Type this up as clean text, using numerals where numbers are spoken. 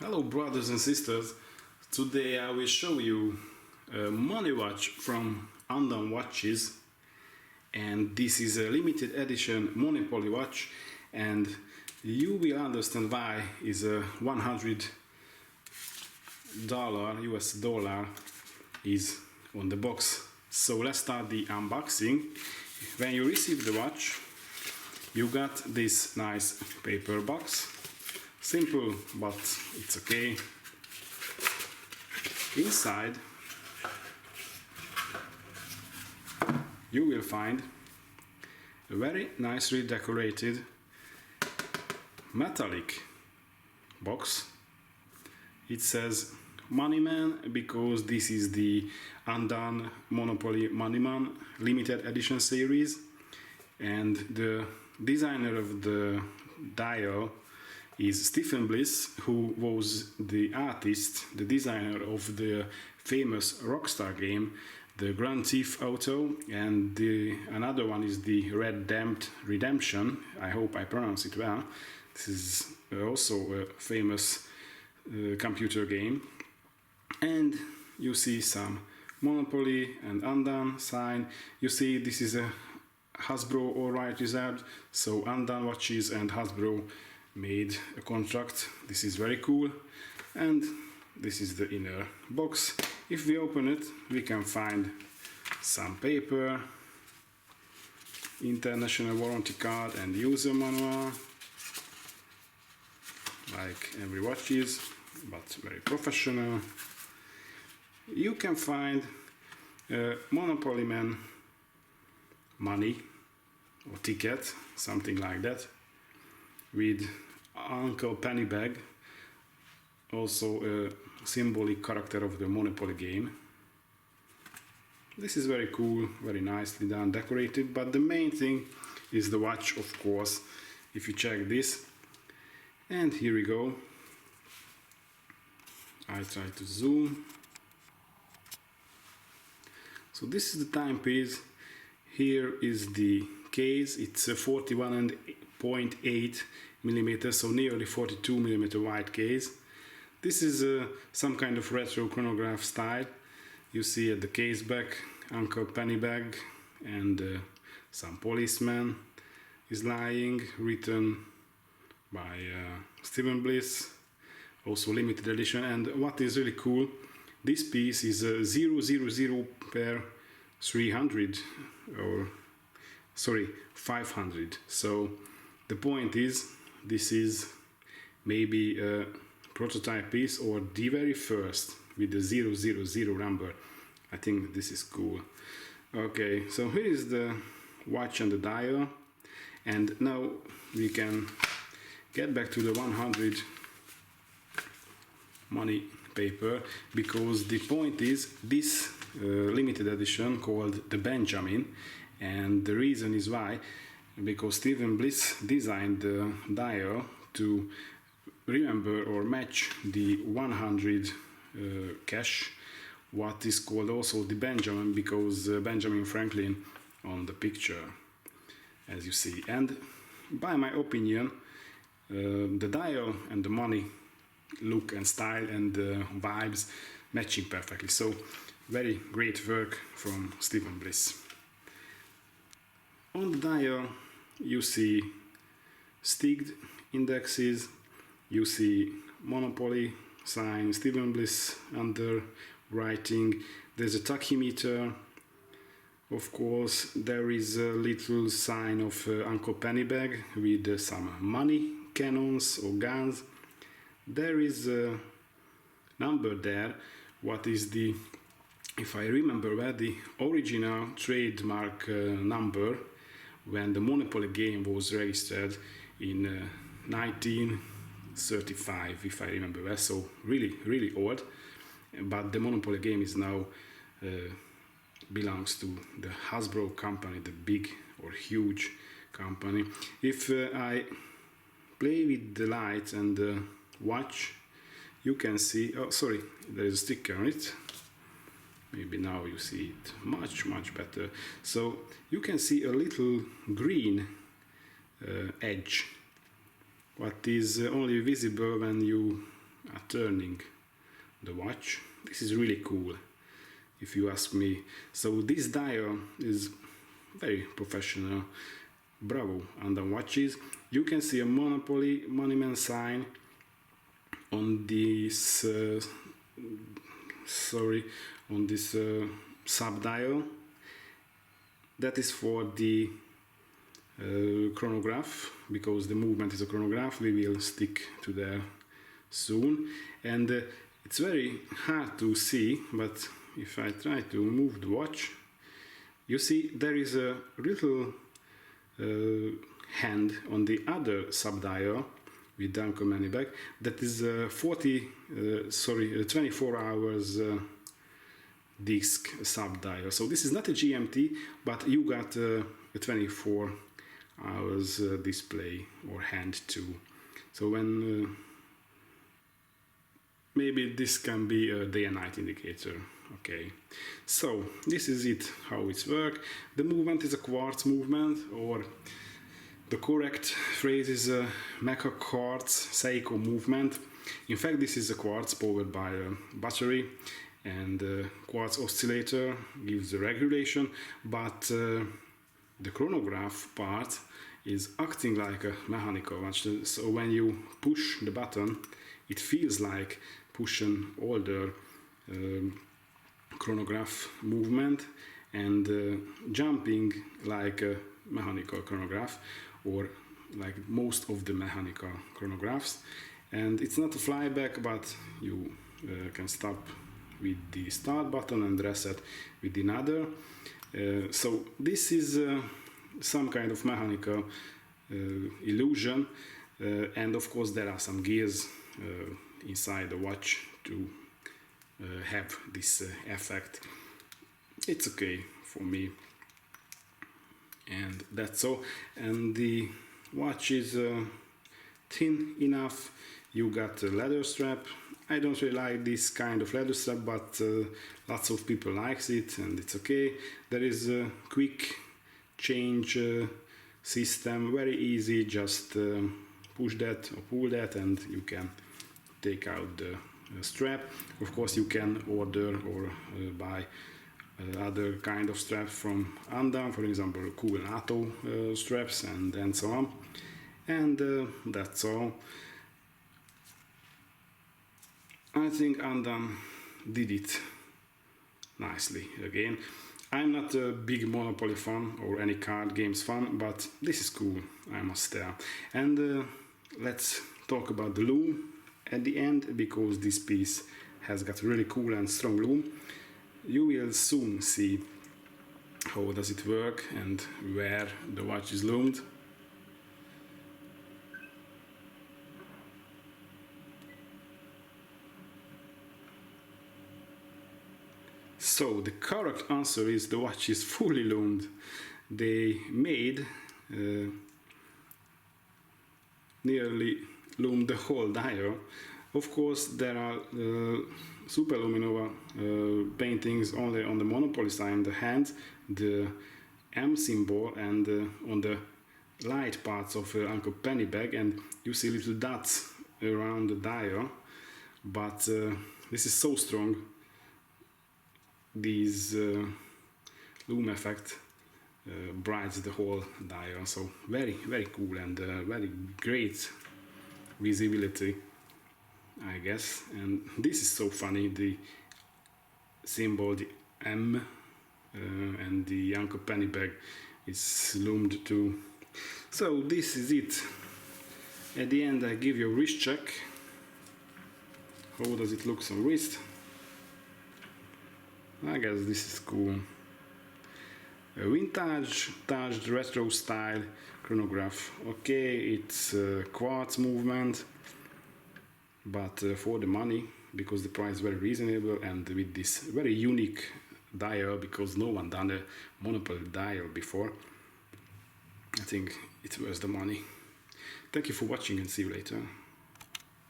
Hello brothers and sisters, today I will show you a money watch from Undone Watches, and this is a limited edition Monopoly watch, and you will understand why is a $100 US dollar is on the box. So let's start the unboxing. When you receive the watch, you got this nice paper box. Simple, but it's okay. Inside you will find a very nicely decorated metallic box. It says MONEYMAN because this is the Undone Monopoly MONEYMAN limited edition series, and the designer of the dial is Stephen Bliss, who was the artist, the designer of the famous Rockstar game, the Grand Theft Auto, and another one is the Red Dead Redemption. I hope I pronounce it well. This is also a famous computer game. And you see some Monopoly and Undone sign. You see this is a Hasbro all right reserved, so Undone Watches and Hasbro made a contract. This is very cool, and this is the inner box. If we open it, we can find some paper, international warranty card and user manual, like every watch is, but very professional. You can find Monopoly Man money or ticket, something like that, with Uncle Penny bag, also a symbolic character of the Monopoly game. This is very cool, very nicely done, decorated, but the main thing is the watch, of course. If you check this, and here we go. I try to zoom. So this is the timepiece. Here is the case. It's a 41.8 millimeter, so nearly 42 millimeter wide case. This is some kind of retro chronograph style. You see at the case back Uncle Penny bag, and some policeman is lying, written by Stephen Bliss, also limited edition. And what is really cool, this piece is 000 per 300, or sorry, 500. So the point is, this is maybe a prototype piece or the very first with the 000 number. I think this is cool. Okay, so here is the watch and the dial, and now we can get back to the 100 money paper, because the point is this limited edition called the Benjamin, and the reason is why, because Stephen Bliss designed the dial to remember or match the 100 cash, what is called also the Benjamin, because Benjamin Franklin on the picture, as you see. And by my opinion, the dial and the money look and style and vibes matching perfectly. So very great work from Stephen Bliss. On the dial you see sticked indexes, you see Monopoly sign, Stephen Bliss under writing. There's a tachymeter, of course. There is a little sign of Uncle Penny bag with some money cannons or guns. There is a number there, what is the, if I remember well, the original trademark number when the Monopoly game was registered in 1935, if I remember well, so really old. But the Monopoly game is now belongs to the Hasbro company, the big or huge company. If I play with the light and the watch, you can see, oh sorry, there is a sticker on it. Maybe now you see it much better. So you can see a little green edge, what is only visible when you turning the watch. This is really cool, if you ask me. So this dial is very professional. Bravo, Undone Watches. You can see a Monopoly MONEYMAN sign on this sub-dial. That is for the chronograph, because the movement is a chronograph. We will stick to there soon, and it's very hard to see, but if I try to move the watch, you see there is a little hand on the other sub-dial with the Uncle Manny back. That is 24 hours disc sub-dial. So this is not a GMT, but you got a 24 hours display or hand too. So when maybe this can be a day and night indicator. Okay, so this is it, how it's work. The movement is a quartz movement, or the correct phrase is a mecha quartz Seiko movement. In fact, this is a quartz powered by a battery, and the quartz oscillator gives the regulation, but the chronograph part is acting like a mechanical watch. So when you push the button, it feels like pushing older chronograph movement, and jumping like a mechanical chronograph, or like most of the mechanical chronographs. And it's not a flyback, but you can stop with the start button and reset with another. So this is some kind of mechanical illusion, and of course there are some gears inside the watch to have this effect. It's okay for me, and that's all. And the watch is thin enough. You got a leather strap. I don't really like this kind of leather strap, but lots of people likes it, and it's okay. There is a quick change system, very easy. Just push that or pull that, and you can take out the strap. Of course, you can order or buy other kind of straps from Undone, for example, cool NATO straps, and so on. And that's all. I think Undone did it nicely again. I'm not a big Monopoly fan or any card games fan, but this is cool, I must tell. And let's talk about the Lume at the end, because this piece has got really cool and strong Lume. You will soon see how does it work and where the watch is loomed. So the correct answer is the watch is fully loomed. They made nearly loomed the whole dial. Of course, there are superluminova paintings only on the Monopoly side, on the hand, the M symbol, and on the light parts of Uncle Penny bag, and you see little dots around the dial. But this is so strong, these Lume effect brights the whole dial. So very cool, and very great visibility, I guess. And this is so funny, the symbol, the M, and the Uncle Penny bag is loomed too. So this is it. At the end I give you a wrist check. How does it look on wrist? I guess this is cool. A vintage touched retro style chronograph. Okay, it's a quartz movement, but for the money, because the price is very reasonable, and with this very unique dial, because no one done a Monopoly dial before, I think it's worth the money. Thank you for watching, and see you later.